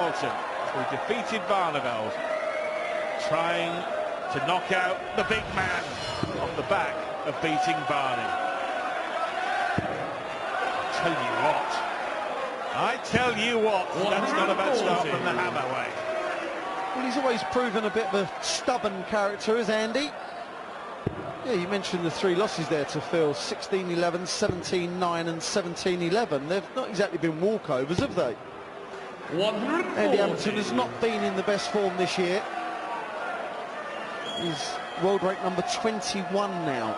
Hamilton, who defeated Barneveld, trying to knock out the big man on the back of beating Barney. I tell you what, that's not a bad start from the Hammer way. Well, he's always proven a bit of a stubborn character, is Andy. Yeah, you mentioned the 3 losses there to Phil, 16-11, 17-9 and 17-11. They've not exactly been walkovers, have they? Andy Hamilton has not been in the best form this year. He's world rank number 21 now.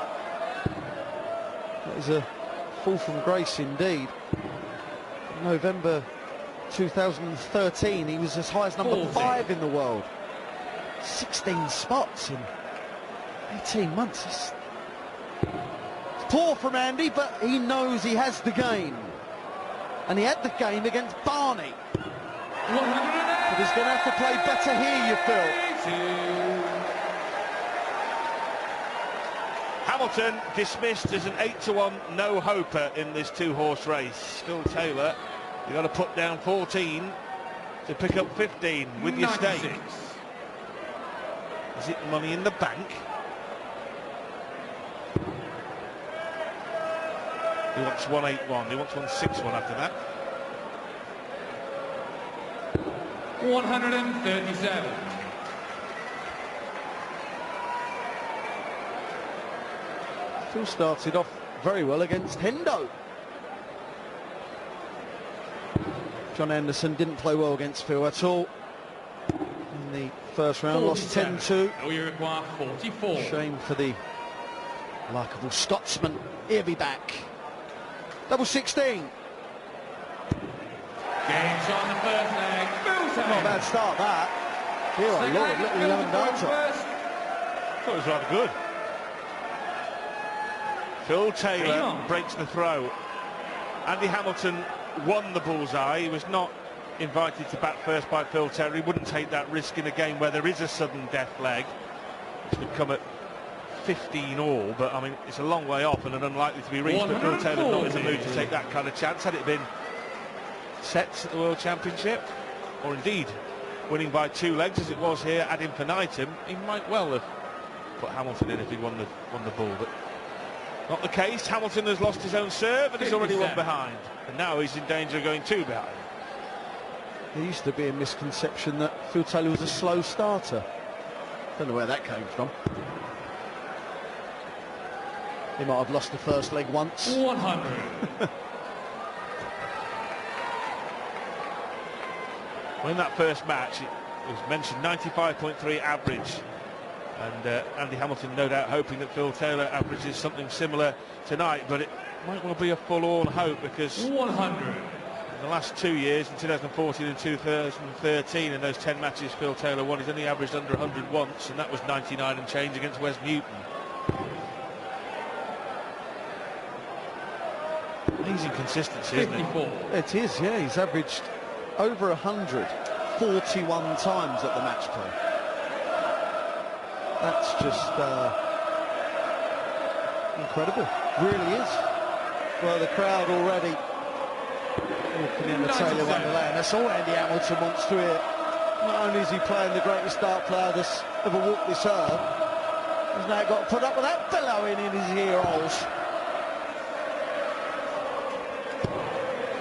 That is a fall from grace indeed. In November 2013, he was as high as number 5 in the world. 16 spots in 18 months. It's poor from Andy, but he knows he has the game. And he had the game against Barney. But he's going to have to play better here, you feel. Hamilton dismissed as an 8-1 no-hoper in this 2-horse race. Phil Taylor, you've got to put down 14 to pick up 15 with your stake. Is it money in the bank? He wants 181. He wants 161 after that. 137. Phil started off very well against Hendo. John Anderson didn't play well against Phil at all in the first round, lost 10-2. You require 44. Shame for the likeable Scotsman. He'll be back. Double 16. Game shot in the first leg. Not a bad start, that. Here, a lot of little 11 data. I thought it was rather good. Phil Taylor breaks the throw. Andy Hamilton won the bullseye. He was not invited to bat first by Phil Taylor. He wouldn't take that risk in a game where there is a sudden death leg, which would come at 15 all, but I mean it's a long way off and unlikely to be reached. But Phil Taylor not in the mood to take that kind of chance. Had it been sets at the World Championship, or indeed winning by 2 legs as it was here ad infinitum, he might well have put Hamilton in if he won the ball, but not the case. Hamilton has lost his own serve and he's already one behind, and now he's in danger of going 2 behind. There used to be a misconception that Phil Taylor was a slow starter. Don't know where that came from. He might have lost the first leg once. 100. Well, in that first match, it was mentioned 95.3 average. And Andy Hamilton no doubt hoping that Phil Taylor averages something similar tonight, but it might well be a forlorn hope because 100. In the last 2 years, in 2014 and 2013, in those 10 matches Phil Taylor won, he's only averaged under 100 once, and that was 99 and change against Wes Newton. Amazing consistency, isn't it? It is, yeah. He's averaged over 100 41 times at the match play. That's just incredible, really is. Well, the crowd already walking in the Taylor Wonderland. That's all Andy Hamilton wants to hear. Not only is he playing the greatest dart player that's ever walked this earth, he's now got to put up with that bellowing in his ear holes.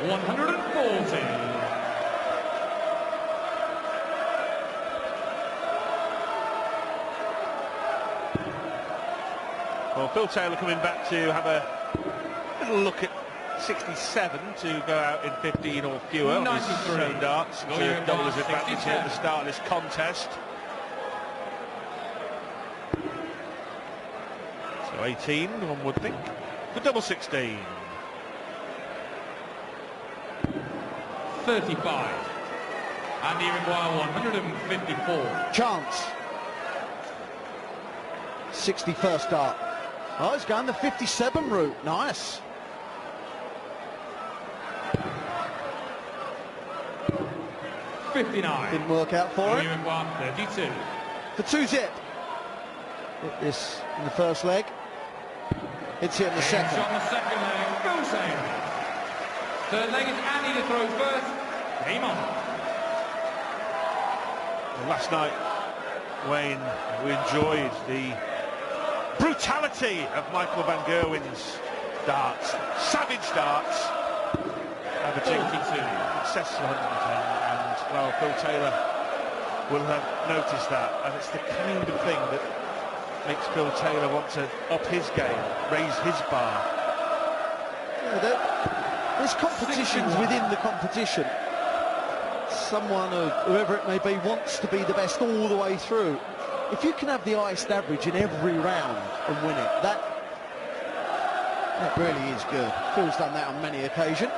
140. Well, Phil Taylor coming back to have a little look at 67 to go out in 15 or fewer. 93 darts to double his advantage here at the start of this contest. So 18, one would think, for double 16. 35. And he require 154. Chance. 61st dart. Oh, he's going the 57 route. Nice. $59. Didn't work out for him. He require 32. For 2-zip. Hit this in the first leg. It's hit in the second. Shot in the second leg. Go save. Third leg is Andy to throw first. Game on. Well, last night, Wayne, we enjoyed the brutality of Michael van Gerwen's darts, savage darts, averaging excess of 110, and well, Phil Taylor will have noticed that, and it's the kind of thing that makes Phil Taylor want to up his game, raise his bar. Yeah, there's competitions within the competition. Someone, or whoever it may be, wants to be the best all the way through. If you can have the highest average in every round and win it, that really is good. Phil's done that on many occasions.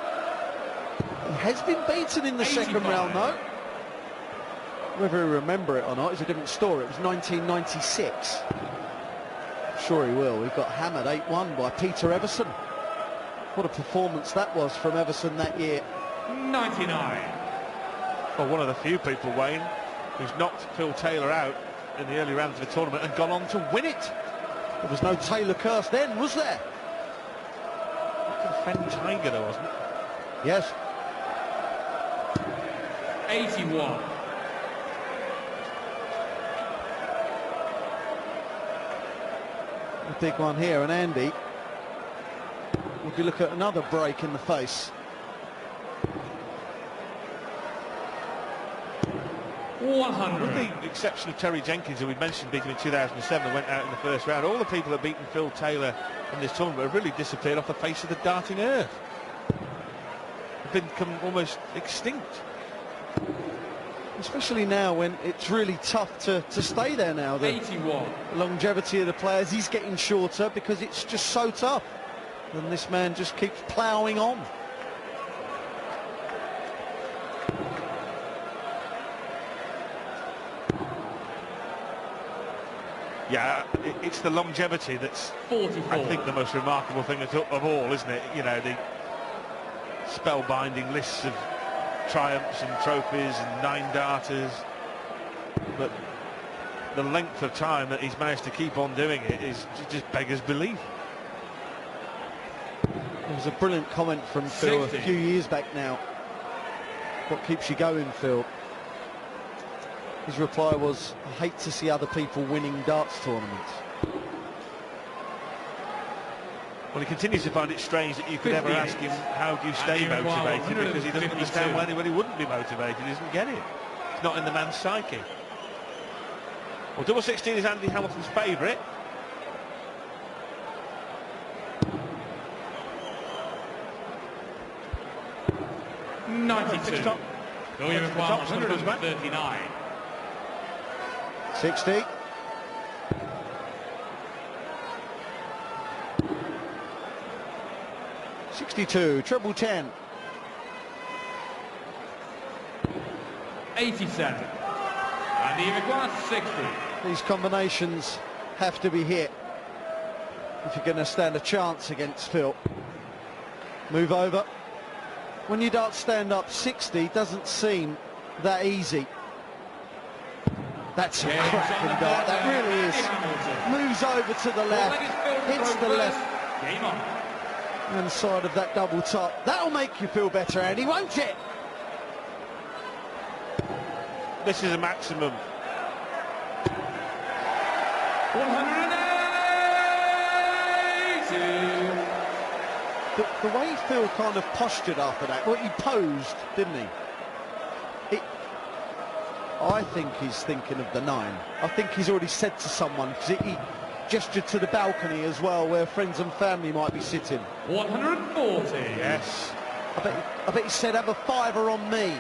He has been beaten in the second round, though. Whether he remember it or not is a different story. It was 1996. I'm sure he will. He got hammered 8-1 by Peter Everson. What a performance that was from Everson that year. 99. Well, one of the few people, Wayne, who's knocked Phil Taylor out in the early rounds of the tournament and gone on to win it. There was no Taylor curse then, was there? Fen Tiger, there wasn't it? Yes. 81. A big one here, and Andy would be looking at another break in the face. 100. With the exception of Terry Jenkins, who we mentioned beat him in 2007 and went out in the first round, all the people that beaten Phil Taylor in this tournament have really disappeared off the face of the darting earth. They've become almost extinct. Especially now when it's really tough to stay there now. The 81. longevity of the players is getting shorter because it's just so tough. And this man just keeps ploughing on. Yeah, it's the longevity that's, 44. I think, the most remarkable thing of all, isn't it? You know, the spellbinding lists of triumphs and trophies and 9 darters, but the length of time that he's managed to keep on doing it is just beggars belief. There was a brilliant comment from Phil 60. a few years back now. What keeps you going, Phil? His reply was, I hate to see other people winning darts tournaments. Well, he continues to find it strange that you could ever ask him, how do you stay motivated, because he doesn't understand why anybody wouldn't be motivated. He doesn't get it. It's not in the man's psyche. Well, double 16 is Andy Hamilton's favourite. $92. Going to require 139. 60. 62, treble 10. 87. And he requires 60. These combinations have to be hit if you're going to stand a chance against Phil. Move over. When you dart stand up, 60 doesn't seem that easy. That's a cracking dart, that really is. Moves over to the left, hits the left hand side of that double top. That'll make you feel better, Andy, won't it? This is a maximum. 180. The way Phil kind of postured after that, well, he posed, didn't he? I think he's thinking of the 9. I think he's already said to someone, because he gestured to the balcony as well, where friends and family might be sitting. 140. Yes. I bet he said, have a 5er on me.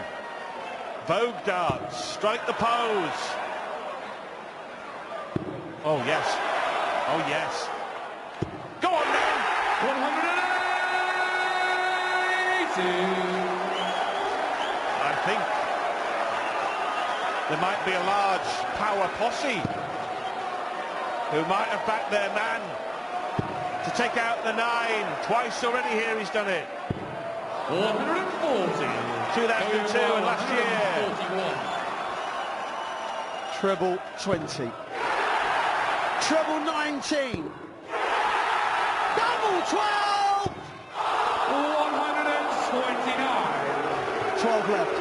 Vogue darts, strike the pose. Oh, yes. Oh, yes. Go on, then. 180. I think there might be a large power posse who might have backed their man to take out the 9. Twice already here he's done it. 140. 2002 and last year. 41. Treble 20. Treble 19. Double 12. 129. 12 left.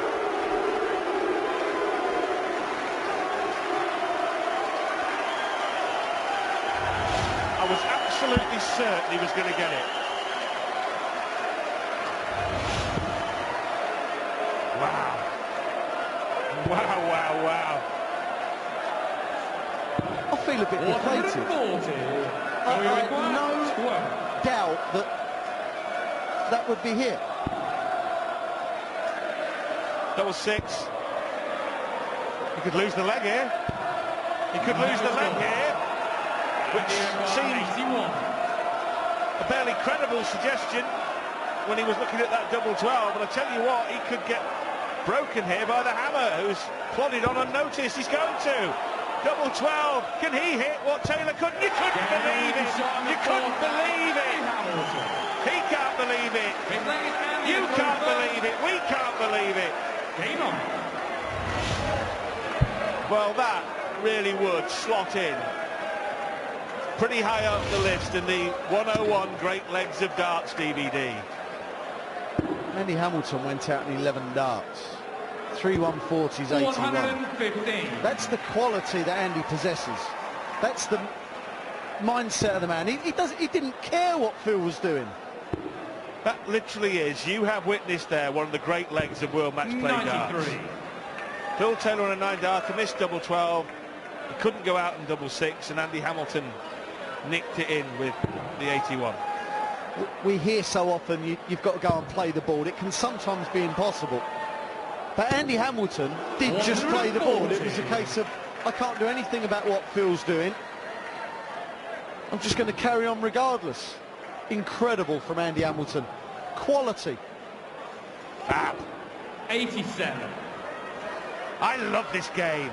certain he was going to get it. Wow. Wow, wow, wow. I feel a bit deflated. No doubt that that would be here. Double six. He could lose the leg here. He could lose the leg here, which seemed a barely credible suggestion when he was looking at that double 12. But I tell you what, he could get broken here by the hammer, who's plodded on unnoticed. He's going to. Double 12. Can he hit what Taylor couldn't? You couldn't believe it. You couldn't believe it. He can't believe it. You can't believe it. We can't believe it. Game on. Well, that really would slot in pretty high up the list in the 101 Great Legs of Darts DVD. Andy Hamilton went out in 11 darts. 3 140s, 81. 115. That's the quality that Andy possesses. That's the mindset of the man. He didn't care what Phil was doing. That literally is. You have witnessed there one of the great legs of World Matchplay darts. Phil Taylor on a 9-darter, missed double 12. He couldn't go out in double 6, and Andy Hamilton nicked it in with the 81. We hear so often you've got to go and play the ball. It can sometimes be impossible. But Andy Hamilton did just play the ball. It was a case of, I can't do anything about what Phil's doing. I'm just going to carry on regardless. Incredible from Andy Hamilton. Quality. Fab. 87. I love this game.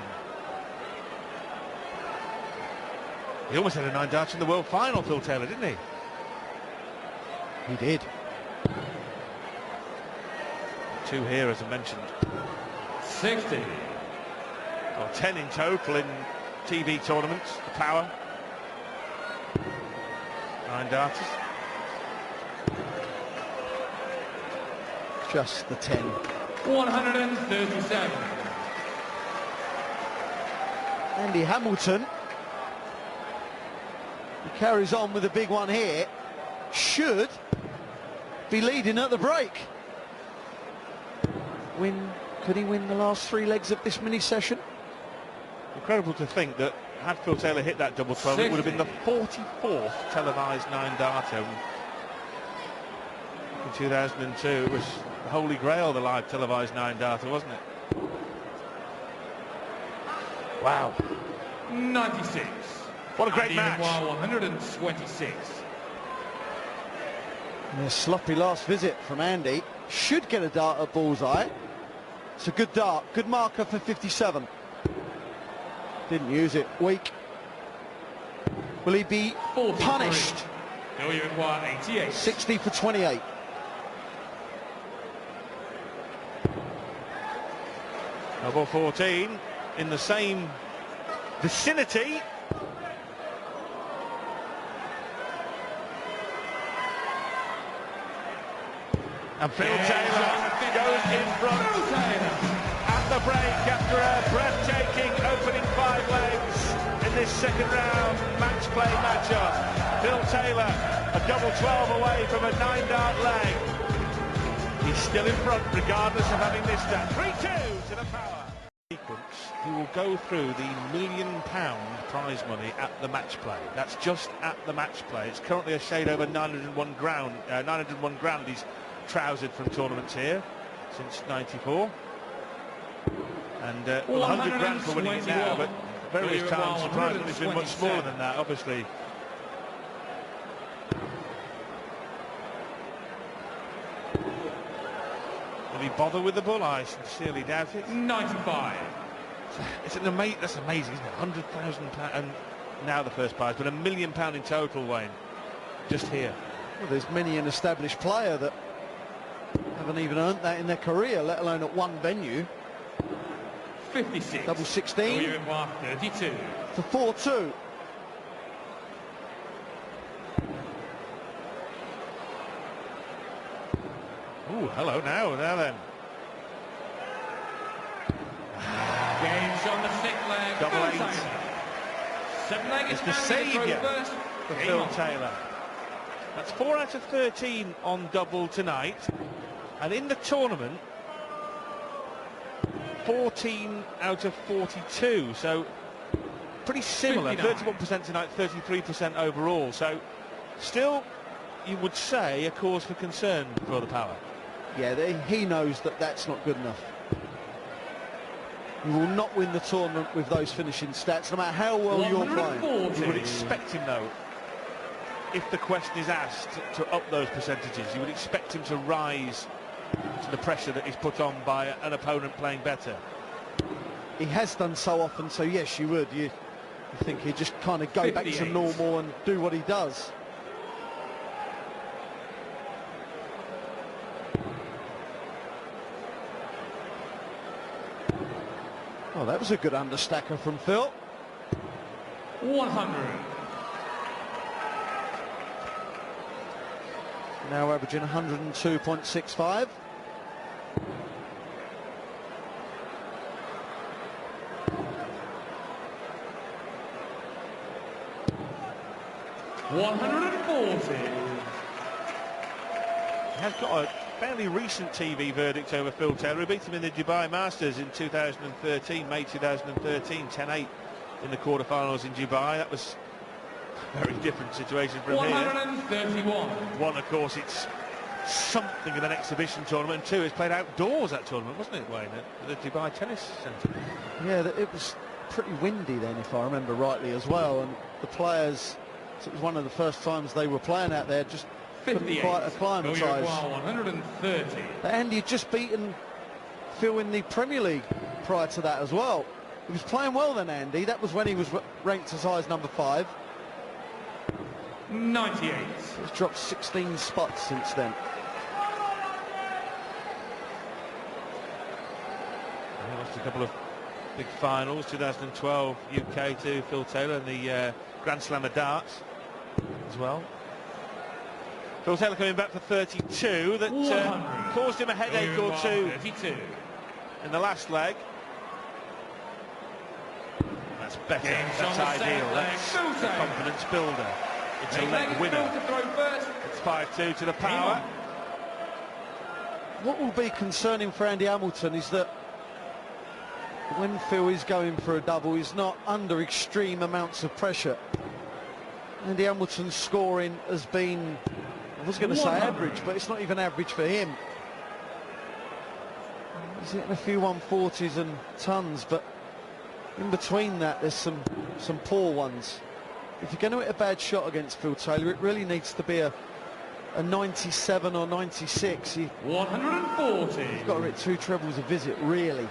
He almost had a 9-darter in the world final, Phil Taylor, didn't he? He did. 2 here, as I mentioned. 60. Well, 10 in total in TV tournaments, the power. 9-darters. Just the 10. 137. Andy Hamilton, he carries on with a big one here, should be leading at the break. Could he win the last 3 legs of this mini session? Incredible to think that had Phil Taylor hit that double 12, it would have been the 44th televised 9-darter. In 2002, it was the holy grail, the live televised 9-darter, wasn't it? Wow. 96. What a great match. 126. And a sloppy last visit from Andy. Should get a dart at bullseye. It's a good dart, good marker for 57. Didn't use it, weak. Will he be 43. punished? No, you require 88. 60 for 28. Double 14 in the same vicinity. And Phil Taylor goes in front at the break after a breathtaking opening 5 legs in this second round match play matchup. Phil Taylor, a double 12 away from a 9-dart leg. He's still in front regardless of having missed that. 3-2 to the power. Sequence, he will go through the £1 million prize money at the match play. That's just at the match play. It's currently a shade over 901 grand. He's trousered from tournaments here since '94, and well, 100 grand for winning it now, but various times surprisingly it's been much smaller than that, obviously. Will he bother with the bull? I sincerely doubt it. 95. It's an that's amazing, isn't it? £100,000, and now the first prize, but £1 million in total, Wayne, just here. Well, there's many an established player that haven't even earned that in their career, let alone at one venue. 56. Double 16. 32. For 4-2. Ooh, hello now then. Games on the 6th leg. Double 8. 7 leg It's the saviour for Phil Taylor. That's 4 out of 13 on double tonight. And in the tournament, 14 out of 42. So pretty similar. 31% tonight, 33% overall. So still, you would say, a cause for concern for the power. Yeah, he knows that that's not good enough. You will not win the tournament with those finishing stats, no matter how well you're playing. You would expect him, though, if the question is asked to up those percentages, you would expect him to rise to the pressure that he's put on by an opponent playing better. He has done so often, so yes, you would. You think he'd just kind of go back to normal and do what he does. Oh, that was a good understacker from Phil. 100. Now averaging 102.65. He has got a fairly recent TV verdict over Phil Taylor. He beat him in the Dubai Masters in 2013, May 2013, 10-8 in the quarterfinals in Dubai. That was a very different situation from 131. here. One, of course, it's something of an exhibition tournament, and two, it's played outdoors, that tournament, wasn't it, Wayne, at the Dubai Tennis Centre? Yeah, it was pretty windy then, if I remember rightly, as well, and the players, it was one of the first times they were playing out there, just couldn't quite acclimatise. 130. Andy had just beaten Phil in the Premier League prior to that as well. He was playing well then, Andy. That was when he was ranked as high as number 5. 98. He's dropped 16 spots since then. He lost a couple of big finals, 2012 UK to Phil Taylor in the Grand Slam of darts as well. Phil Taylor coming back for 32. That caused him a headache or two 32. in the last leg. That's better. That's ideal. That's a confidence builder. It's a leg winner. It's 5-2 to the power. What will be concerning for Andy Hamilton is that when Phil is going for a double, he's not under extreme amounts of pressure. Andy Hamilton's scoring has been, I was going to say average, but it's not even average for him. He's hitting a few 140s and tons, but in between that there's some poor ones. If you're going to hit a bad shot against Phil Taylor, it really needs to be a 97 or 96. 140. You've got to hit 2 trebles a visit, really.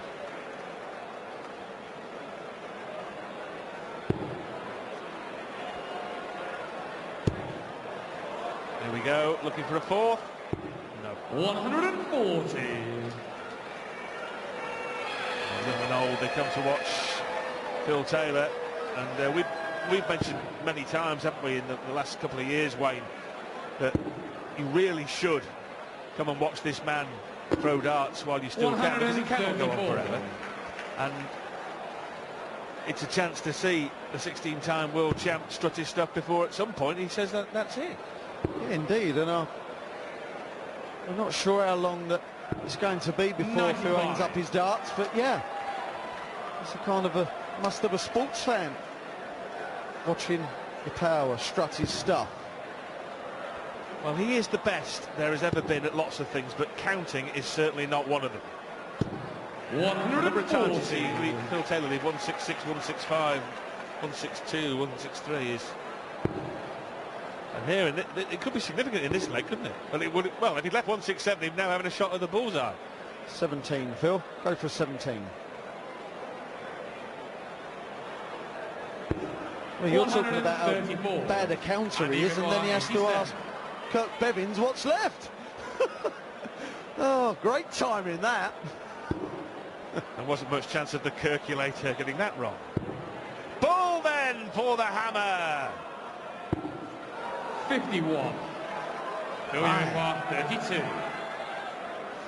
Here we go, looking for a 4th. No. 140. Young and old, they come to watch Phil Taylor, and we've mentioned many times, haven't we, in the last couple of years, Wayne, that you really should come and watch this man throw darts while you still can, because he cannot go on forever. And it's a chance to see the 16-time world champ strut his stuff before at some point he says that's it. Yeah, indeed, and I'm not sure how long that it's going to be before Phil hangs up his darts, but yeah, it's a kind of a must have a sports fan watching the power strut his stuff. Well, he is the best there has ever been at lots of things, but counting is certainly not one of them. A number of times you see Phil Taylor leave 166, 165, 162, 163 is. And here, it could be significant in this leg, couldn't it? Well, it would. Well, if he'd left 167, he'd now having a shot at the bullseye. 17, Phil. Go for 17. Well, you're talking about how bad a counter he is, and then he has to ask Kirk Bevins what's left. Oh, great timing that. There wasn't much chance of the Kirkulator getting that wrong. Ball then for the hammer. 51. 32.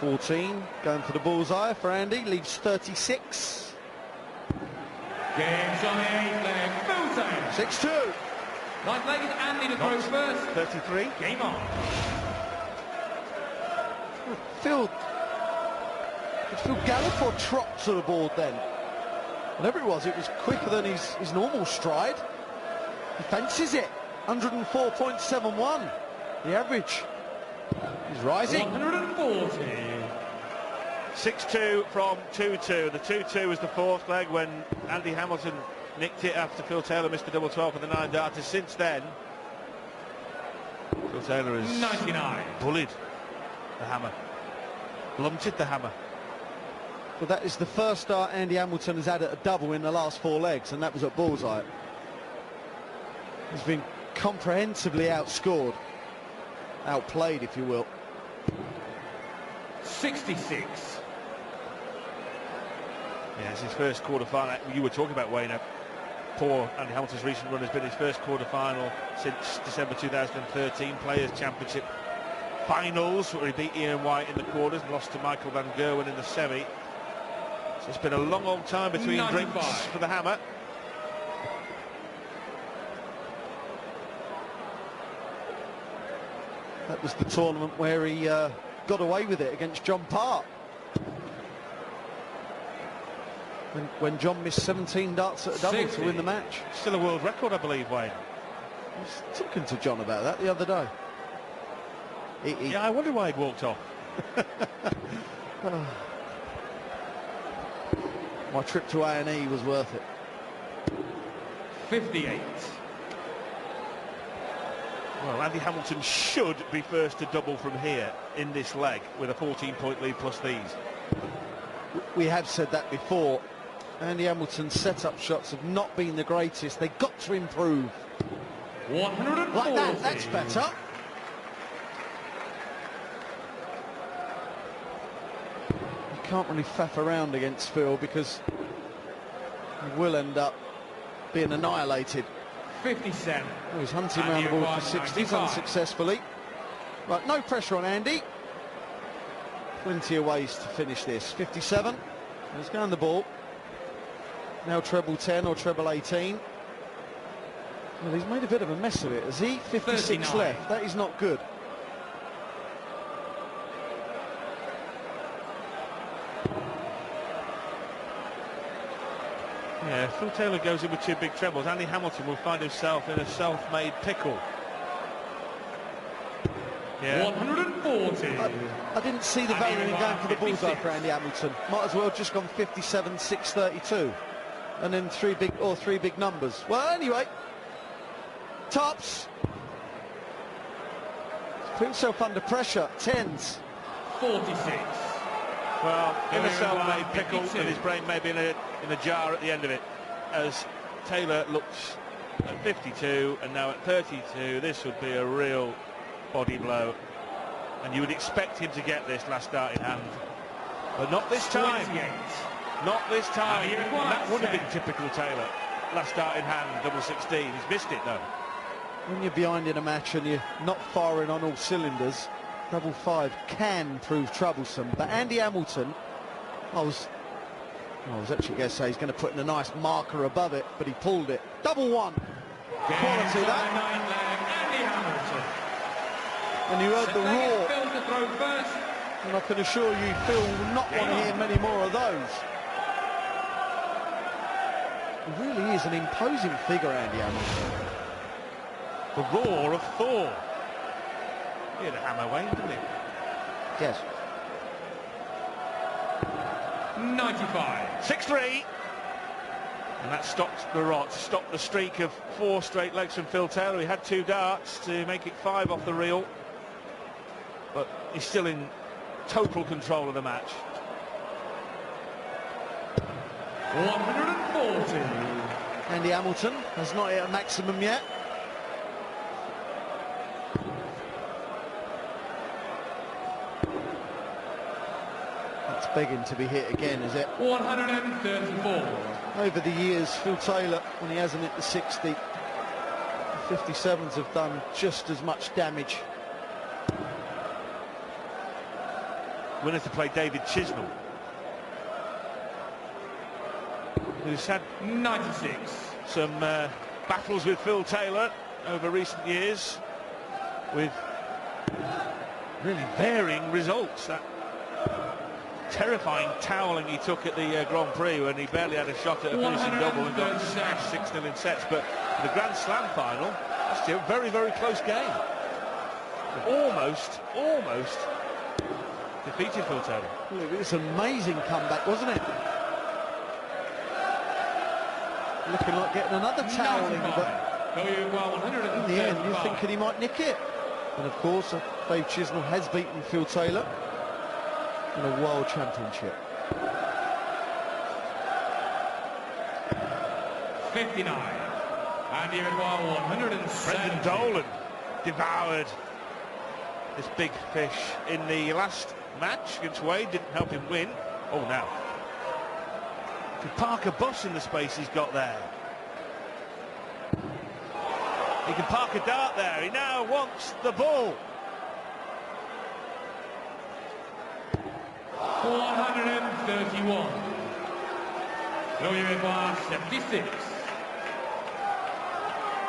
14, going for the bullseye for Andy, leaves 36. Games on the 8th leg, Phil Taylor. 6-2. Ninth leg is Andy to throw first. 33. Game on. Phil gallop or trot to the board then. Whatever it was quicker than his normal stride. He fancies it. 104.71. The average. He's rising. 140. 6-2 from 2-2. The 2-2 was the fourth leg when Andy Hamilton nicked it after Phil Taylor missed the double 12 for the 9 darters. Since then, Phil Taylor has 99. bullied the hammer, blunted the hammer. Well, that is the first dart Andy Hamilton has had at a double in the last 4 legs, and that was at bullseye. He's been comprehensively outscored, outplayed, if you will. 66. Yeah, it's his first quarter-final. You were talking about, Wayne, poor Andy Hamilton's recent run has been his first quarter-final since December 2013 Players' Championship finals, where he beat Ian White in the quarters and lost to Michael van Gerwen in the semi. So it's been a long old time between 95. drinks for the hammer. That was the tournament where he got away with it against John Park. When John missed 17 darts at a double 60. to win the match. Still a world record, I believe, Wayne. I was talking to John about that the other day. Yeah, I wonder why he'd walked off. My trip to A&E was worth it. 58. Well, Andy Hamilton should be first to double from here in this leg with a 14-point lead plus these. We have said that before. Andy Hamilton's set-up shots have not been the greatest. They've got to improve. 140. Like that, that's better. You can't really faff around against Phil because he will end up being annihilated. 57. Oh, he's hunting Andy around the ball acquired for 60s 95. unsuccessfully. Right, no pressure on Andy. Plenty of ways to finish this. 57. He's going the ball. Now treble 10 or treble 18. Well, he's made a bit of a mess of it, has he? 56 39. left. That is not good. Yeah, Phil Taylor goes in with 2 big trebles. Andy Hamilton will find himself in a self-made pickle. Yeah. 140. I didn't see the value in going for the bullseye for Andy Hamilton. Might as well have just gone 57, 632. And then three big numbers. Well, anyway, tops. Put himself under pressure. 10s. 46. Well, in a Going self-made around pickle, 52. and his brain may be in a jar at the end of it, as Taylor looks at 52 and now at 32. This would be a real body blow, and you would expect him to get this last start in hand, but not this time. 28. Not this time. He And requires that would have been 10. typical Taylor. Last start in hand, double 16. He's missed it though. When you're behind in a match and you're not firing on all cylinders, double 5 can prove troublesome. But Andy Hamilton, I was actually going to say he's going to put in a nice marker above it, but he pulled it. Double 1. Quality that. Ninth leg, Andy Hamilton. And you heard the roar. Phil to throw first. And I can assure you, Phil will not want to hear many more of those. He really is an imposing figure, Andy Hamilton. The roar of Thor. He had a hammer, Wayne, didn't he? Yes. 95. 6-3. And that stopped the rot, stopped the streak of 4 straight legs from Phil Taylor. He had 2 darts to make it 5 off the reel, but he's still in total control of the match. 140. Andy Hamilton has not hit a maximum yet. That's begging to be hit again, is it? 134. Over the years, Phil Taylor, when he hasn't hit the 60, the 57s have done just as much damage. Winners to play David Chisnall, who's had 96. some battles with Phil Taylor over recent years with really varying results. That terrifying toweling he took at the Grand Prix when he barely had a shot at a finishing double and got smashed 6-0 in sets. But the Grand Slam final, still a very, very close game. Almost defeated Phil Taylor. It was an amazing comeback, wasn't it? Looking like getting another toweling, but in the end you're thinking he might nick it. And of course Dave Chisnall has beaten Phil Taylor in a World Championship. 59. And you require 170. Brendan Dolan devoured this big fish in the last match against Wade, didn't help him win. Oh, now could park a bus in the space he's got there. He can park a dart there. He now wants the ball. 431. WMR 76.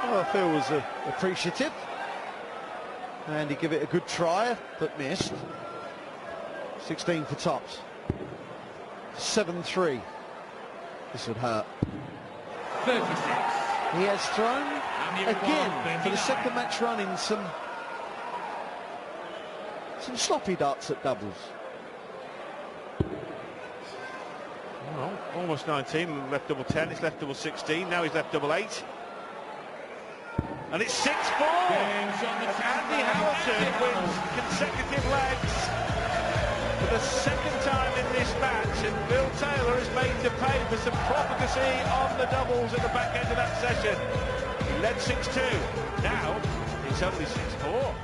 Well, Phil was appreciative, and he gave it a good try, but missed. 16 for tops. 7-3. This would hurt. 36. He has thrown again for the second match running some sloppy darts at doubles. Well, almost 19, left double 10, he's left double 16, now he's left double 8. And it's 6-4. Andy Hamilton wins consecutive legs for the second time in this match, and Phil Taylor is made to pay for some profligacy on the doubles at the back end of that session. He led 6-2. Now it's only 6-4.